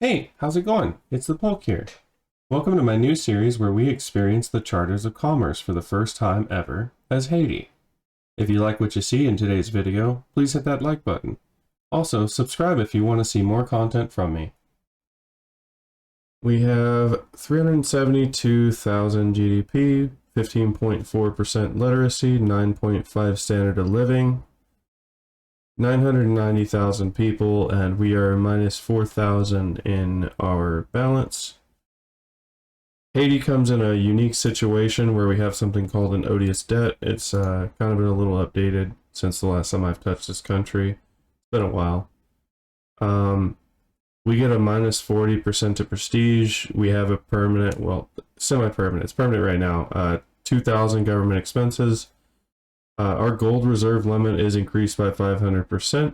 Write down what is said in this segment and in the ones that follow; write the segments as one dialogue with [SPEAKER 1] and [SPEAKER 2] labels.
[SPEAKER 1] Hey, how's it going? It's the Polk here. Welcome to my new series where we experience the charters of commerce for the first time ever as Haiti. If you like what you see in today's video, please hit that like button. Also, subscribe if you want to see more content from me. We have 372,000 GDP, 15.4% literacy, 9.5 standard of living, 990,000 people, and we are minus 4,000 in our balance. Haiti comes in a unique situation where we have something called an odious debt. It's kind of been a little updated since the last time I've touched this country. It's been a while. We get a minus 40% to prestige. We have a permanent, well, semi-permanent. It's permanent right now. 2,000 government expenses. Our gold reserve limit is increased by 500%,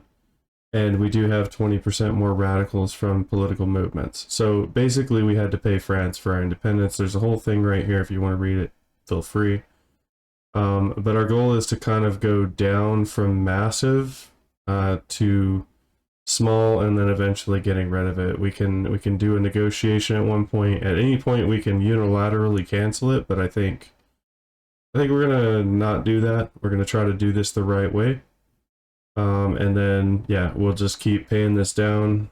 [SPEAKER 1] and we do have 20% more radicals from political movements. So basically, we had to pay France for our independence. There's a whole thing right here. If you want to read it, feel free. But our goal is to kind of go down from massive to small, and then eventually getting rid of it. We can do a negotiation at one point. At any point, we can unilaterally cancel it, but I think we're gonna not do that. We're gonna try to do this the right way. And then, yeah, we'll just keep paying this down.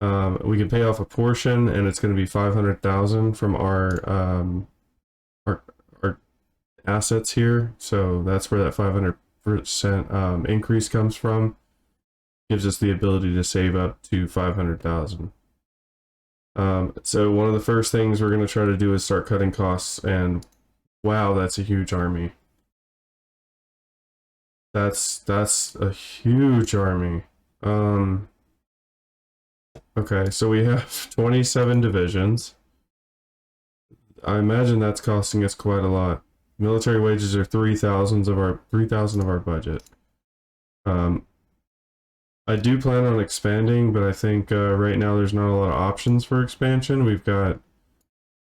[SPEAKER 1] We can pay off a portion, and it's going to be 500,000 from our assets here. So that's where that 500% increase comes from. Gives us the ability to save up to 500,000. So one of the first things we're going to try to do is start cutting costs, and wow, that's a huge army. That's a huge army. Okay, so we have 27 divisions. I imagine that's costing us quite a lot. Military wages are 3,000 of our budget. I do plan on expanding, but I think right now there's not a lot of options for expansion. We've got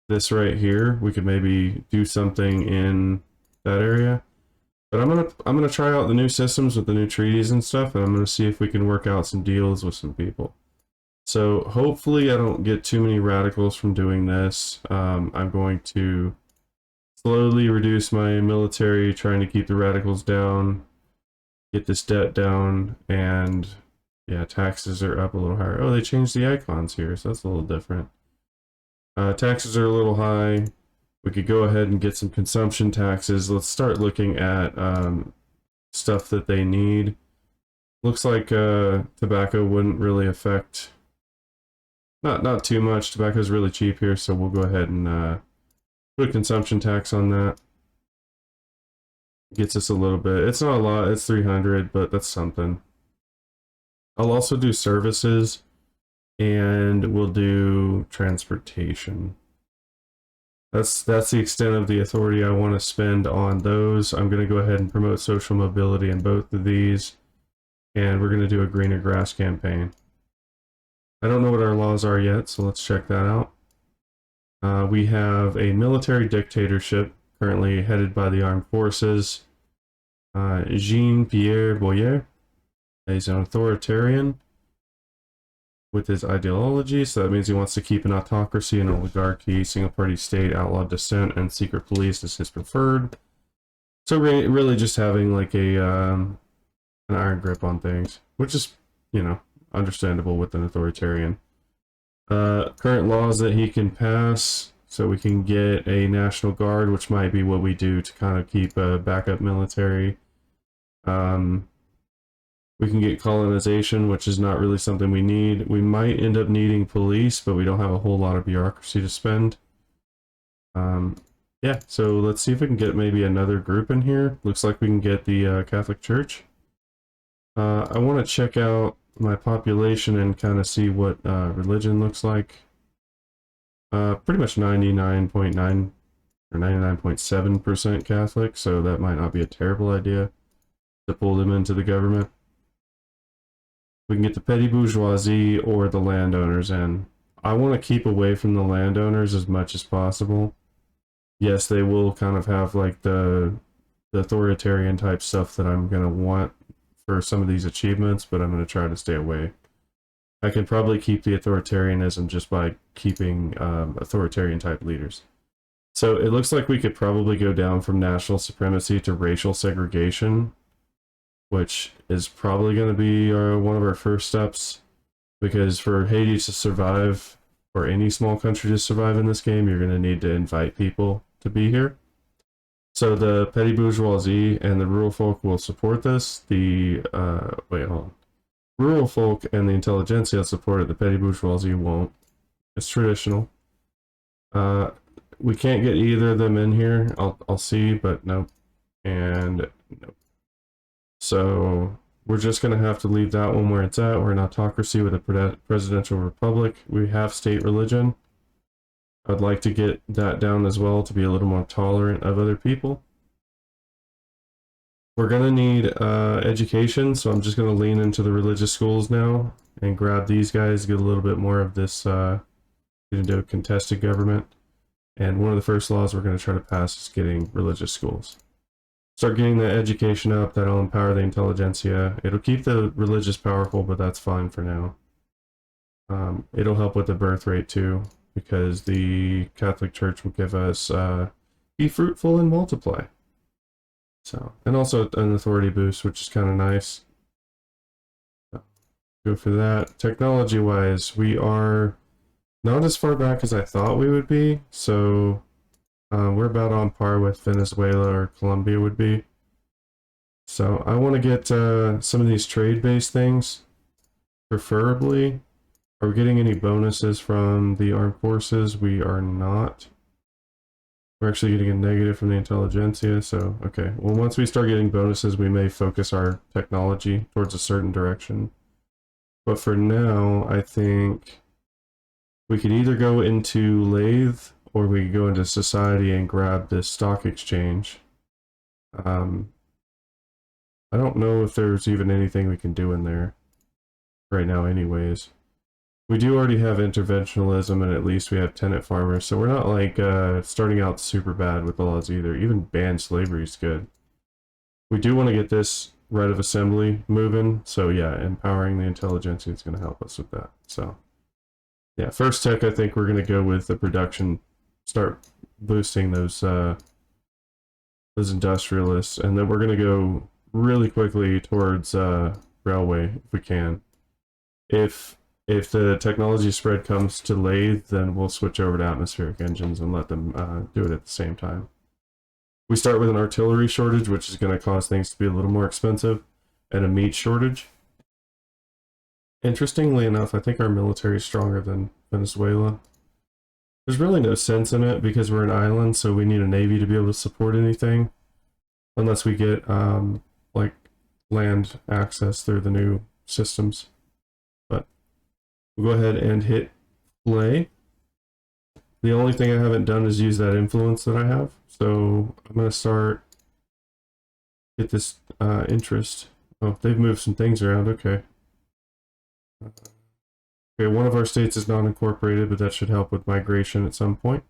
[SPEAKER 1] this right here. We could maybe do something in that area. But I'm gonna try out the new systems with the new treaties and stuff, and I'm gonna see if we can work out some deals with some people. So hopefully I don't get too many radicals from doing this. I'm going to slowly reduce my military, trying to keep the radicals down, get this debt down, and yeah, taxes are up a little higher. Oh, they changed the icons here, so that's a little different. Taxes are a little high. We could go ahead and get some consumption taxes. Let's start looking at stuff that they need. Looks like tobacco wouldn't really affect, not too much. Tobacco is really cheap here, so we'll go ahead and put a consumption tax on that. Gets us a little bit. It's not a lot. It's 300, but that's something. I'll also do services, and we'll do transportation. That's the extent of the authority I want to spend on those. I'm going to go ahead and promote social mobility in both of these, and we're going to do a greener grass campaign. I don't know what our laws are yet, so let's check that out. We have a military dictatorship currently headed by the armed forces. Jean-Pierre Boyer is an authoritarian with his ideology, so that means he wants to keep an autocracy, an oligarchy, single-party state, outlawed dissent, and secret police is his preferred. So really just having like an iron grip on things, which is, you know, understandable with an authoritarian. Current laws that he can pass, so we can get a National Guard, which might be what we do to kind of keep a backup military. We can get colonization, which is not really something we need. We might end up needing police, but we don't have a whole lot of bureaucracy to spend. Yeah, so let's see if we can get maybe another group in here. Looks like we can get the Catholic Church. I want to check out my population and kind of see what religion looks like. Pretty much 99.9 or 99.7% Catholic, so that might not be a terrible idea to pull them into the government. We can get the petty bourgeoisie or the landowners in. I want to keep away from the landowners as much as possible. Yes, they will kind of have like the authoritarian type stuff that I'm going to want for some of these achievements, but I'm going to try to stay away. I can probably keep the authoritarianism just by keeping authoritarian type leaders. So it looks like we could probably go down from national supremacy to racial segregation, which is probably going to be one of our first steps, because for Haiti to survive, or any small country to survive in this game, you're going to need to invite people to be here. So the petty bourgeoisie and the rural folk will support this. Wait, hold on. Rural folk and the intelligentsia support it. The petty bourgeoisie won't. It's traditional. We can't get either of them in here. I'll see, but nope. And nope. So we're just going to have to leave that one where it's at. We're an autocracy with a presidential republic. We have state religion. I'd like to get that down as well to be a little more tolerant of other people. We're going to need education, so I'm just going to lean into the religious schools now and grab these guys, get a little bit more of this, get into a contested government. And one of the first laws we're going to try to pass is getting religious schools. Start getting the education up, that'll empower the intelligentsia. It'll keep the religious powerful, but that's fine for now. It'll help with the birth rate too, because the Catholic Church will give us be fruitful and multiply. So, and also an authority boost, which is kind of nice. Go for that. Technology-wise, we are not as far back as I thought we would be, so we're about on par with Venezuela or Colombia would be. So I want to get some of these trade-based things, preferably. Are we getting any bonuses from the armed forces? We are not. We're actually getting a negative from the intelligentsia, so okay. Well, once we start getting bonuses, we may focus our technology towards a certain direction. But for now, I think we could either go into Lathe, or we could go into society and grab this stock exchange. I don't know if there's even anything we can do in there right now anyways. We do already have interventionalism, and at least we have tenant farmers, so we're not like starting out super bad with the laws either. Even banned slavery is good. We do want to get this right of assembly moving, so yeah, empowering the intelligentsia is going to help us with that. So yeah, first tech, I think we're going to go with the production, start boosting those industrialists, and then we're going to go really quickly towards railway if we can. If the technology spread comes to lathe, then we'll switch over to atmospheric engines and let them do it at the same time. We start with an artillery shortage, which is going to cause things to be a little more expensive, and a meat shortage. Interestingly enough, I think our military is stronger than Venezuela. There's really no sense in it because we're an island, so we need a navy to be able to support anything, unless we get like land access through the new systems. But we'll go ahead and hit play. The only thing I haven't done is use that influence that I have, so I'm going to get this interest. Oh, they've moved some things around, okay. Okay, one of our states is non-incorporated, but that should help with migration at some point.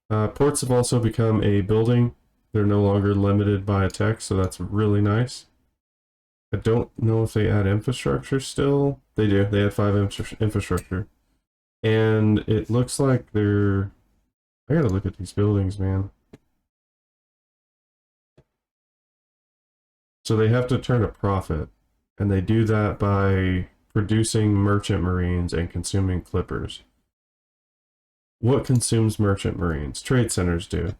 [SPEAKER 1] Ports have also become a building. They're no longer limited by a text, so that's really nice. I don't know if they add infrastructure still. They do. They add 5 infrastructure. And it looks like they're... I gotta look at these buildings, man. So they have to turn a profit, and they do that by producing merchant marines and consuming clippers. What consumes merchant marines? Trade centers do.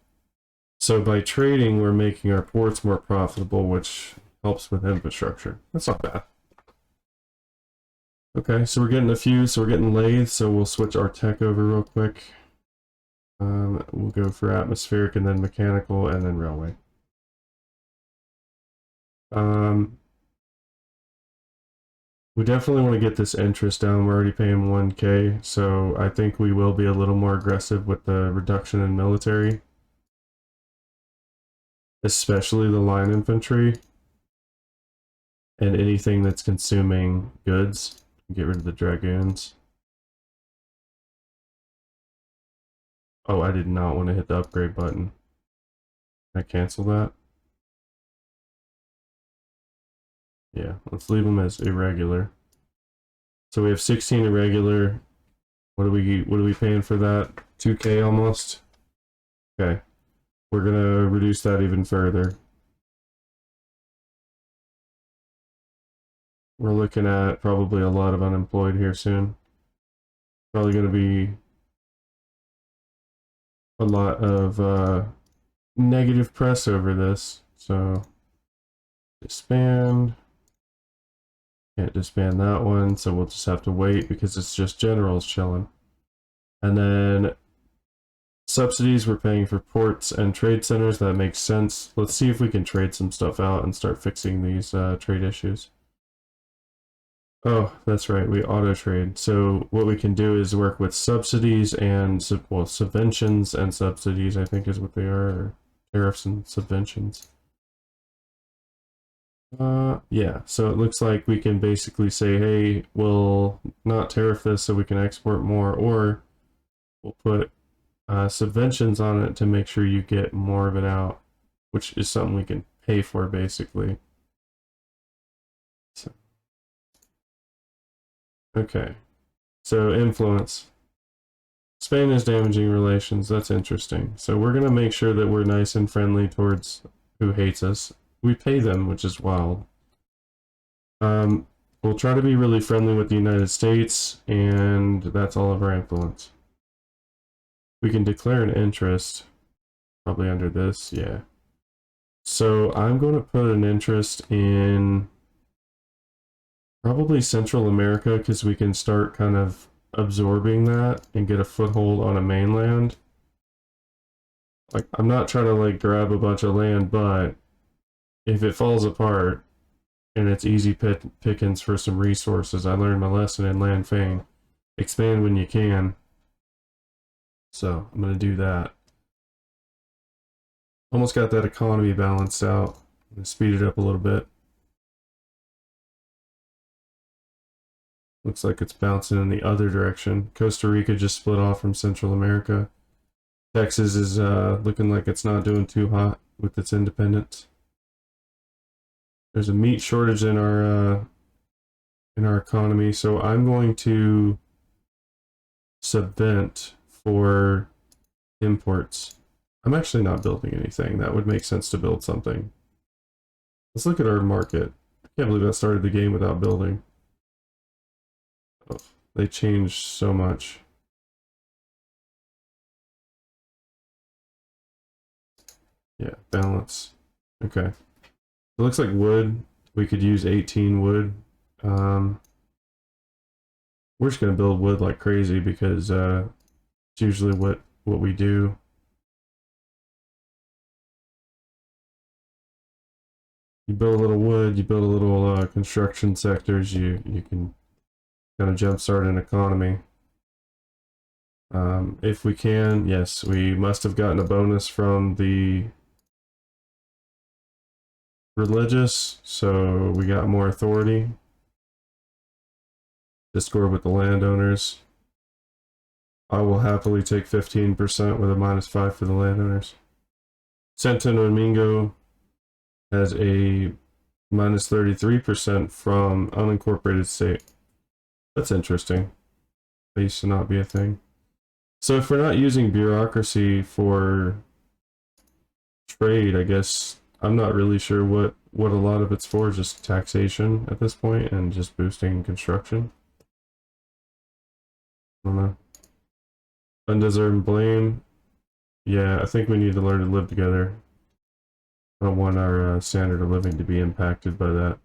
[SPEAKER 1] So by trading, we're making our ports more profitable, which helps with infrastructure. That's not bad. Okay, so we're getting a few, so we're getting lathe, so we'll switch our tech over real quick. We'll go for atmospheric and then mechanical and then railway. We definitely want to get this interest down. We're already paying 1K, so I think we will be a little more aggressive with the reduction in military. Especially the line infantry. And anything that's consuming goods. Get rid of the dragoons. Oh, I did not want to hit the upgrade button. Can I cancel that? Yeah, let's leave them as irregular. So we have 16 irregular. What are we paying for that? 2K almost. Okay. We're gonna reduce that even further. We're looking at probably a lot of unemployed here soon. Probably gonna be a lot of negative press over this. So disband. Can't disband that one, so we'll just have to wait because it's just generals chilling. And then subsidies we're paying for ports and trade centers. That makes sense. Let's see if we can trade some stuff out and start fixing these trade issues. Oh, that's right, we auto trade. So what we can do is work with subsidies and, well, subventions and subsidies, I think is what they are, or tariffs and subventions. Yeah, so it looks like we can basically say, hey, we'll not tariff this so we can export more, or we'll put subventions on it to make sure you get more of it out, which is something we can pay for basically. So, okay, so influence. Spain is damaging relations. That's interesting. So we're gonna make sure that we're nice and friendly towards who hates us. We pay them, which is wild. We'll try to be really friendly with the United States, and that's all of our influence. We can declare an interest, probably under this, yeah. So I'm going to put an interest in probably Central America because we can start kind of absorbing that and get a foothold on a mainland. Like, I'm not trying to like grab a bunch of land, but if it falls apart and it's easy pickings for some resources, I learned my lesson in Land Fang. Expand when you can. So I'm going to do that. Almost got that economy balanced out. I'm going to speed it up a little bit. Looks like it's bouncing in the other direction. Costa Rica just split off from Central America. Texas is looking like it's not doing too hot with its independence. There's a meat shortage in our economy, so I'm going to subvent for imports. I'm actually not building anything. That would make sense to build something. Let's look at our market. I can't believe I started the game without building. Oh, they changed so much. Yeah, balance. Okay. It looks like wood. We could use 18 wood. We're just gonna build wood like crazy because it's usually what we do. You build a little wood, you build a little construction sectors, you can kind of jumpstart an economy. If we can, yes, we must have gotten a bonus from the religious, so we got more authority. Discord with the landowners. I will happily take 15% with a -5 for the landowners. Santo Domingo has a -33% from unincorporated state. That's interesting. That used to not be a thing. So if we're not using bureaucracy for trade, I guess I'm not really sure what a lot of it's for, just taxation at this point and just boosting construction. I don't know. Undeserved blame. Yeah, I think we need to learn to live together. I don't want our standard of living to be impacted by that.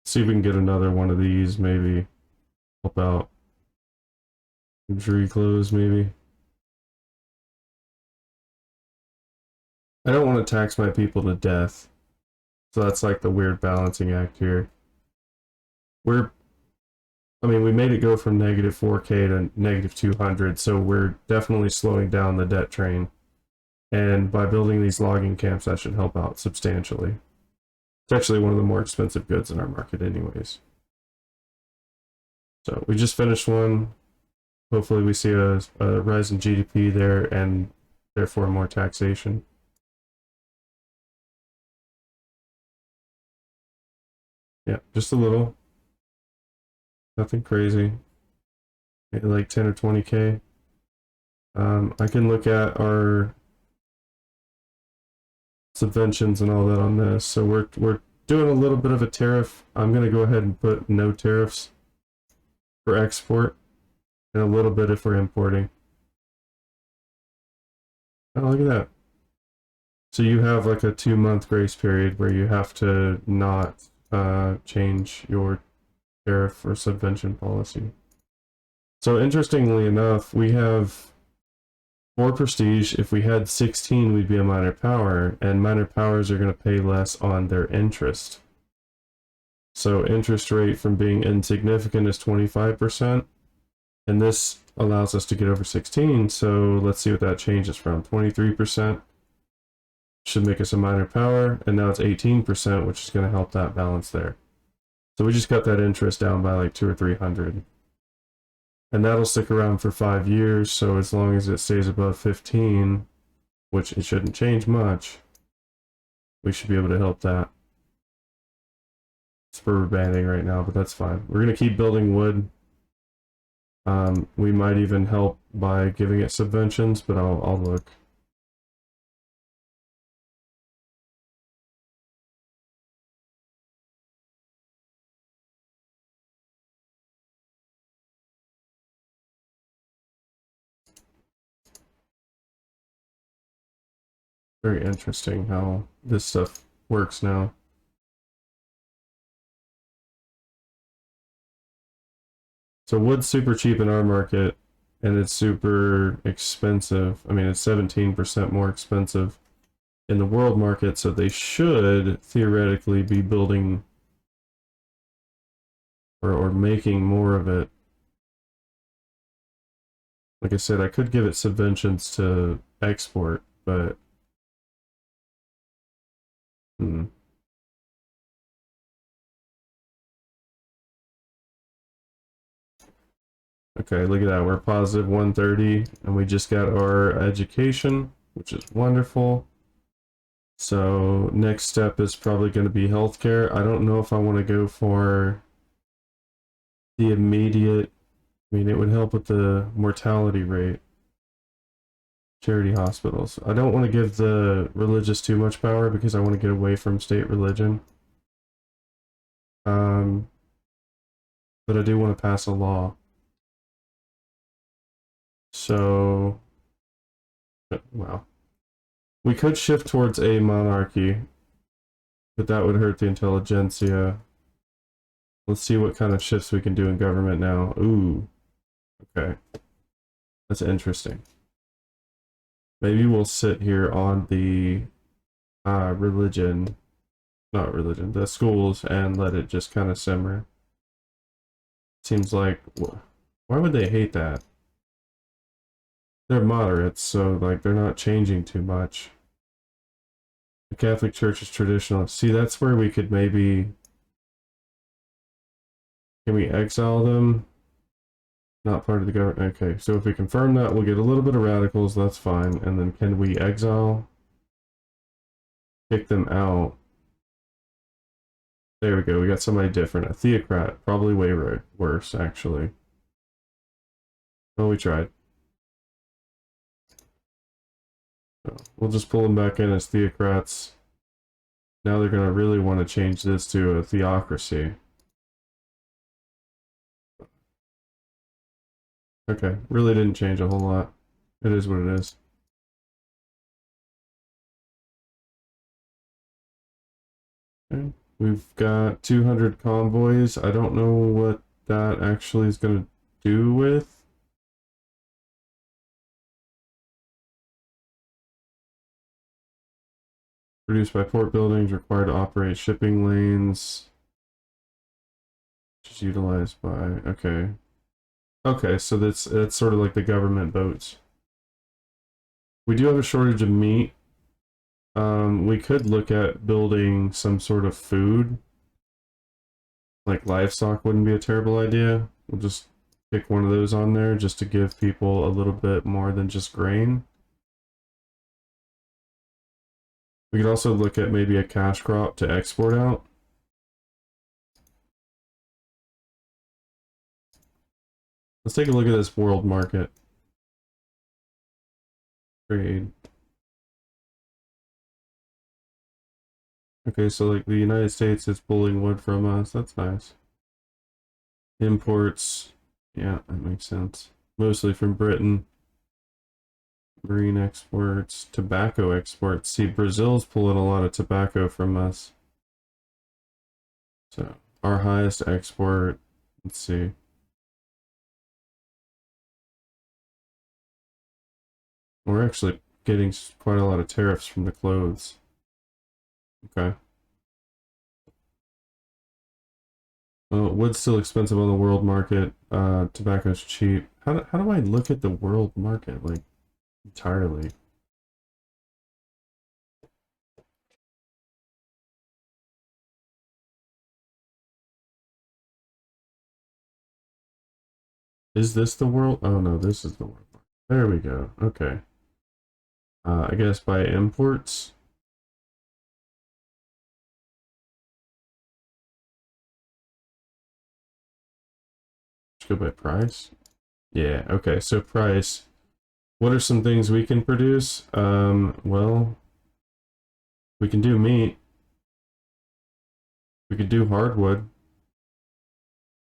[SPEAKER 1] See if we can get another one of these, maybe help out. Injury close, maybe. I don't want to tax my people to death. So that's like the weird balancing act here. I mean, we made it go from -4K to -200, so we're definitely slowing down the debt train. And by building these logging camps, that should help out substantially. It's actually one of the more expensive goods in our market anyways. So we just finished one. Hopefully we see a rise in GDP there and therefore more taxation. Yeah, just a little. Nothing crazy. Maybe like 10 or 20K. I can look at our subventions and all that on this. So we're doing a little bit of a tariff. I'm gonna go ahead and put no tariffs for export, and a little bit if we're importing. Oh, look at that. So you have like a 2-month grace period where you have to not change your tariff or subvention policy. So interestingly enough, we have 4 prestige. If we had 16, we'd be a minor power, and minor powers are going to pay less on their interest. So interest rate from being insignificant is 25%, and this allows us to get over 16. So let's see what that changes from. 23% should make us a minor power, and now it's 18%, which is going to help that balance there. So we just cut that interest down by like 200 or 300. And that'll stick around for 5 years, so as long as it stays above 15, which it shouldn't change much, we should be able to help that. It's rubber banding right now, but that's fine. We're going to keep building wood. We might even help by giving it subventions, but I'll look. Very interesting how this stuff works now. So wood's super cheap in our market, and it's super expensive. I mean, it's 17% more expensive in the world market, so they should theoretically be building or making more of it. Like I said, I could give it subventions to export, but Okay, look at that. We're positive 130, and we just got our education, which is wonderful. So next step is probably going to be healthcare. I don't know if I want to go for the immediate. I mean, it would help with the mortality rate. Charity hospitals. I don't want to give the religious too much power because I want to get away from state religion. But I do want to pass a law. So, wow. We could shift towards a monarchy, but that would hurt the intelligentsia. Let's see what kind of shifts we can do in government now. Ooh, okay. That's interesting. Maybe we'll sit here on the religion, not religion, the schools, and let it just kind of simmer. Seems like, why would they hate that? They're moderates, so like they're not changing too much. The Catholic Church is traditional. See, that's where we could maybe... Can we exile them? Not part of the government. Okay, so if we confirm that, we'll get a little bit of radicals. That's fine. And then can we exile? Kick them out. There we go. We got somebody different. A theocrat. Probably way worse, actually. Oh, we tried. So we'll just pull them back in as theocrats. Now they're going to really want to change this to a theocracy. Okay, really didn't change a whole lot. It is what it is. Okay. We've got 200 convoys. I don't know what that actually is going to do with. Produced by port buildings, required to operate shipping lanes. Which is utilized by, okay. Okay, so that's sort of like the government boats. We do have a shortage of meat. We could look at building some sort of food. Like livestock wouldn't be a terrible idea. We'll just pick one of those on there just to give people a little bit more than just grain. We could also look at maybe a cash crop to export out. Let's take a look at this world market. Trade. Okay, so like the United States is pulling wood from us. That's nice. Imports. Yeah, that makes sense. Mostly from Britain. Marine exports. Tobacco exports. See, Brazil's pulling a lot of tobacco from us. So, our highest export. Let's see. We're actually getting quite a lot of tariffs from the clothes. Okay. Well, wood's still expensive on the world market. Tobacco's cheap. How do I look at the world market, like, entirely? Is this the world? Oh no, this is the world market. There we go. Okay. I guess by imports. Let's go by price. Yeah, okay, so price. What are some things we can produce? Well, we can do meat. We could do hardwood.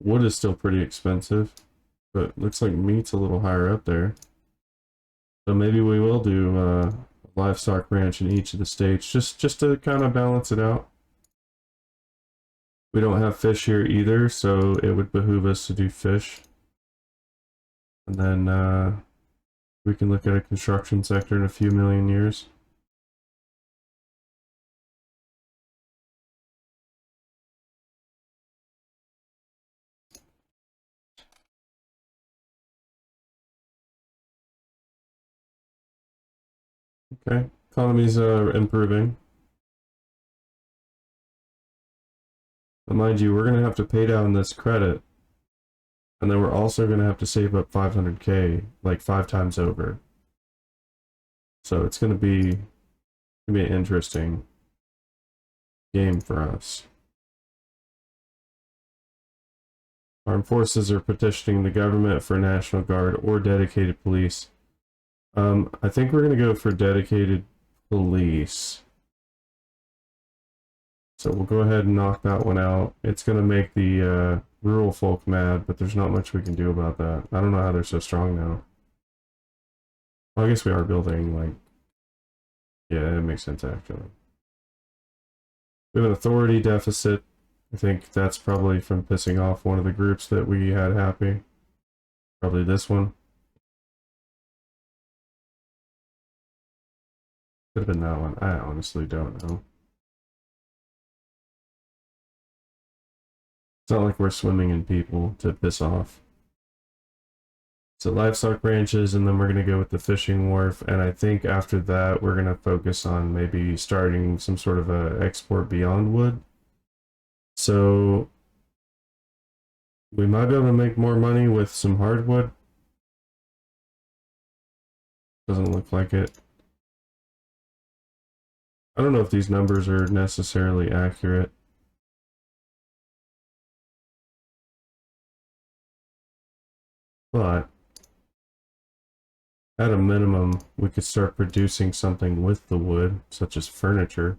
[SPEAKER 1] Wood is still pretty expensive, but looks like meat's a little higher up there. So maybe we will do a livestock ranch in each of the states, just to kind of balance it out. We don't have fish here either, so it would behoove us to do fish. And then we can look at a construction sector in a few million years. Okay, economy's improving. But mind you, we're going to have to pay down this credit. And then we're also going to have to save up 500K, like 5 times over. So it's going to be an interesting game for us. Armed forces are petitioning the government for National Guard or dedicated police. I think we're going to go for dedicated police. So we'll go ahead and knock that one out. It's going to make the rural folk mad, but there's not much we can do about that. I don't know how they're so strong now. Well, I guess we are building, like... Yeah, it makes sense, actually. We have an authority deficit. I think that's probably from pissing off one of the groups that we had happy. Probably this one. Could have been that one. I honestly don't know. It's not like we're swimming in people to piss off. So livestock ranches, and then we're going to go with the fishing wharf. And I think after that, we're going to focus on maybe starting some sort of a export beyond wood. So we might be able to make more money with some hardwood. Doesn't look like it. I don't know if these numbers are necessarily accurate. But at a minimum, we could start producing something with the wood, such as furniture.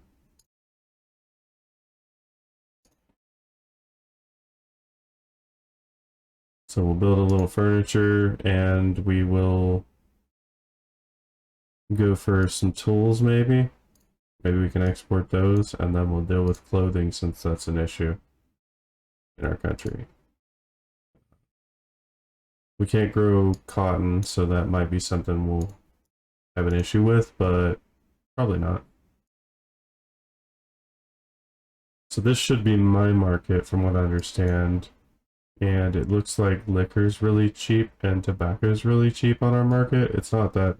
[SPEAKER 1] So we'll build a little furniture, and we will go for some tools, maybe. Maybe we can export those, and then we'll deal with clothing since that's an issue in our country. We can't grow cotton, so that might be something we'll have an issue with, but probably not. So this should be my market from what I understand. And it looks like liquor's really cheap and tobacco's really cheap on our market. It's not that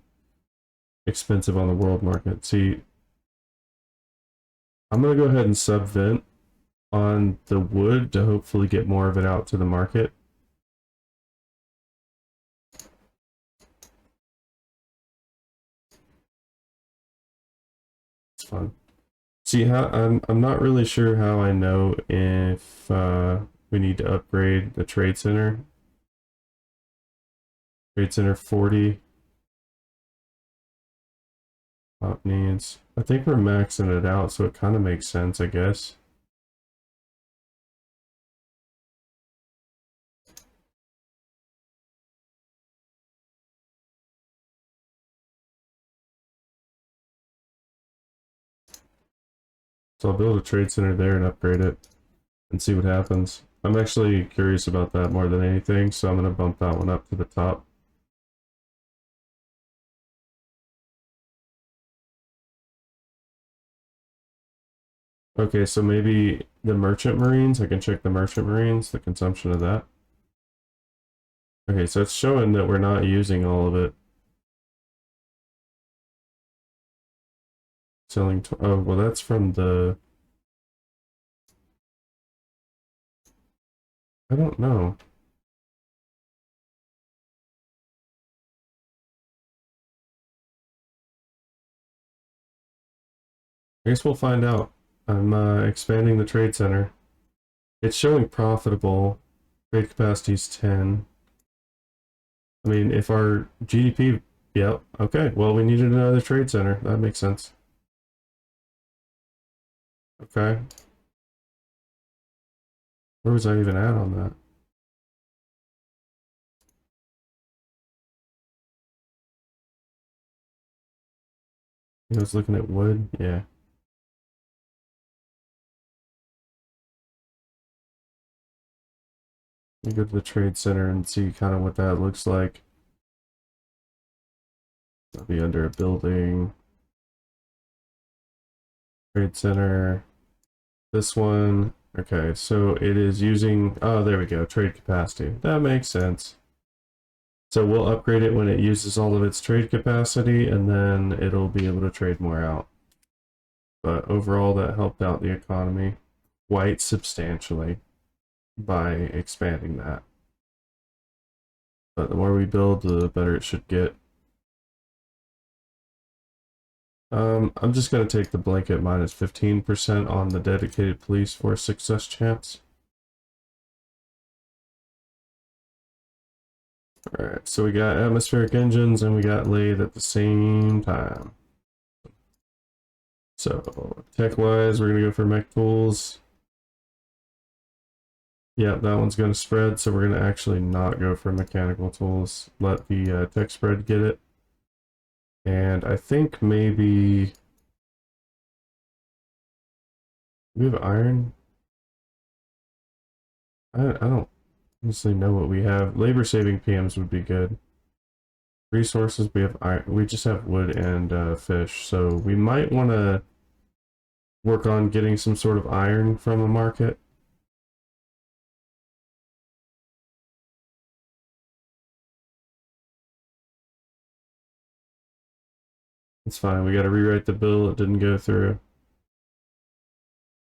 [SPEAKER 1] expensive on the world market. See, I'm going to go ahead and subvent on the wood to hopefully get more of it out to the market. It's fun. See, how I'm not really sure how I know if we need to upgrade the trade center. Trade Center 40. Top needs. I think we're maxing it out, so it kind of makes sense, I guess. So I'll build a trade center there and upgrade it and see what happens. I'm actually curious about that more than anything, so I'm going to bump that one up to the top. Okay, so maybe the merchant marines, I can check the merchant marines, the consumption of that. Okay, so it's showing that we're not using all of it. Selling, oh, well that's from the... I don't know. I guess we'll find out. I'm expanding the trade center. It's showing profitable. Trade capacity is 10. I mean, if our GDP... Yep, okay. Well, we needed another trade center. That makes sense. Okay. Where was I even at on that? I was looking at wood. Yeah. Let me go to the trade center and see kind of what that looks like. That'll be under a building. Trade center. This one. Okay, so it is using... Oh, there we go. Trade capacity. That makes sense. So we'll upgrade it when it uses all of its trade capacity, and then it'll be able to trade more out. But overall, that helped out the economy quite substantially by expanding that. But the more we build, the better it should get. I'm just going to take the blanket minus 15% on the dedicated police force success chance. Alright, so we got atmospheric engines and we got lathe at the same time. So, tech-wise, we're going to go for mech tools. Yeah, that one's going to spread, so we're going to actually not go for mechanical tools. Let the tech spread get it. And I think maybe... We have iron? I don't honestly know what we have. Labor-saving PMs would be good. Resources, we have iron. We just have wood and fish, so we might want to work on getting some sort of iron from the market. It's fine, we gotta rewrite the bill, it didn't go through.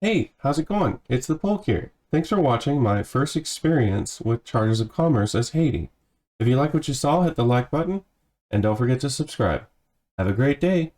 [SPEAKER 1] Hey, how's it going? It's the Polk here. Thanks for watching my first experience with Charters of Commerce as Haiti. If you like what you saw, hit the like button, and don't forget to subscribe. Have a great day!